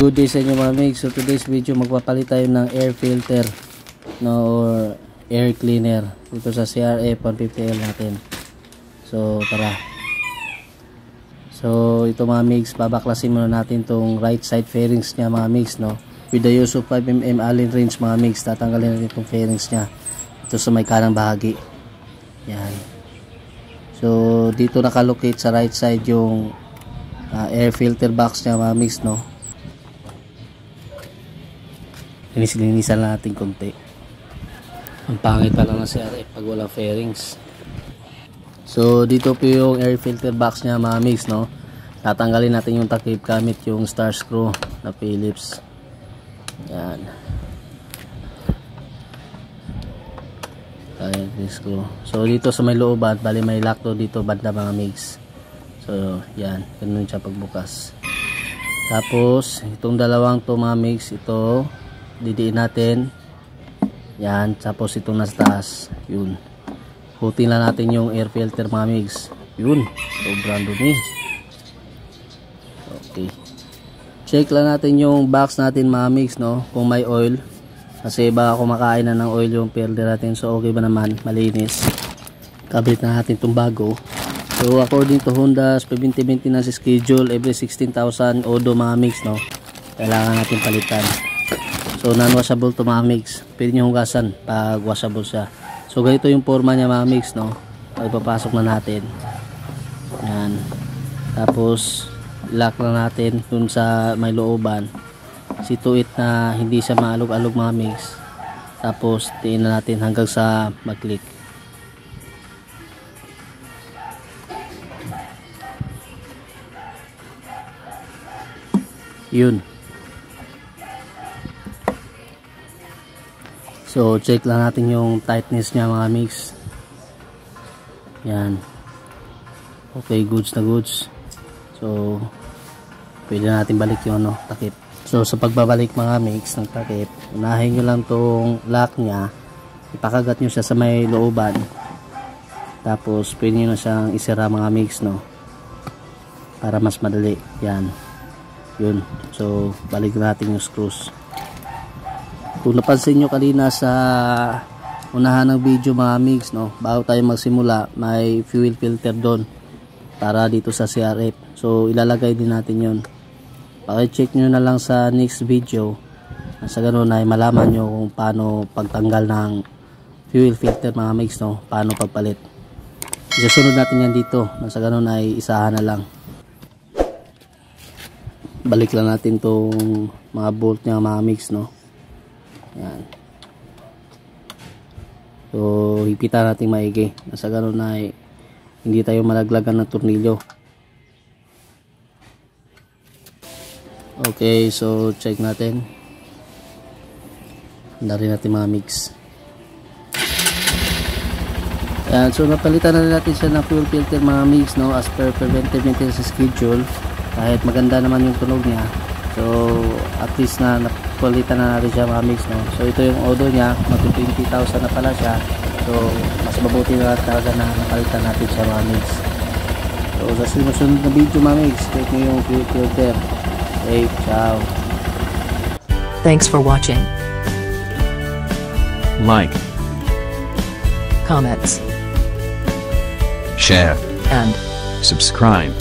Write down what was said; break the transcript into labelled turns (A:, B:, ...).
A: Good day sa inyo mga mix. So today's video magpapalit tayo ng air filter or air cleaner dito sa CRF 150L natin. So tara. So ito mga mix, babaklasin muna natin tong right side fairings nya mga mix, no. With the use of 5mm Allen wrench mga mix, tatanggalin natin itong fairings nya ito sa may kanang bahagi. Yan. So dito nakalocate sa right side yung air filter box nya mga mix, no. Linis-linisan natin konti. Ang pangit pa lang ng CRF pag walang fairings. So dito po yung air filter box nya mga mix, no. Tatanggalin natin yung takip gamit yung star screw na Phillips. Yan. Ayan yung screw. So dito sa may looban, bali may lock to dito banda mga mix. So yan, ganun siya pagbukas. Tapos itong dalawang to mga mix, ito didiin natin. Yan, tapos itong nasa taas, yun. Putin lang natin yung air filter mga mix. Yun, sobrang dumi. Okay. Check lang natin yung box natin mga mix, no, kung may oil. Kasi baka kumakain na ng oil yung filter natin. So okay ba naman, malinis. Kabit na natin itong bago. So according to Honda's preventive maintenance schedule, every 16,000 odo mga mix, no, kailangan natin palitan. So non-washable to mga mix. Pwede nyo hugasan pag washable siya. So ganito yung forma niya mga mix, no. Ipapasok na natin. Yan. Tapos lock na natin dun sa may looban. Situit na hindi siya maalog-alog mga mix. Tapos tiin na natin hanggang sa mag-click. Yun. So check lang natin yung tightness niya mga mix. Yan. Okay, goods na goods. So pwede natin balik yung takip. So sa pagbabalik mga mix ng takip, unahin nyo lang tong lock nya, ipakagat nyo siya sa may looban. Tapos pwede nyo na siyang isira mga mix, no, para mas madali. Yan. Yun. So balik natin yung screws. Kung napansin nyo kanina sa unahan ng video mga mix, no, bago tayo magsimula, may fuel filter doon para dito sa CRF. So ilalagay din natin yun. Paki-check nyo na lang sa next video. Sa ganun ay malaman nyo kung paano pagtanggal ng fuel filter mga mix, no, paano pagpalit. Isusunod natin yan dito. Sa ganun ay isahan na lang. Balik lang natin tong mga bolt nya mga mix, no. Yan. So hipitan natin maigi. Sa ganun ay hindi tayo malaglagan ng tornilyo. Okay, so check natin. Dari natin mga mix. Yan, so napalitan na natin siya ng fuel filter mga mix, no, as per preventive maintenance schedule. Kahit maganda naman yung tunog niya, so at least na napalitan na natin siya mga mix, no. So ito yung odo niya, mag 20,000 na pala siya. So mas mabuti na talaga na napalitan natin siya mga mix. So sa sunod na video mga mix, check nyo yung fuel filter. Okay, ciao.
B: Thanks for watching.
C: Like,
B: Comments
C: share,
B: and
C: subscribe.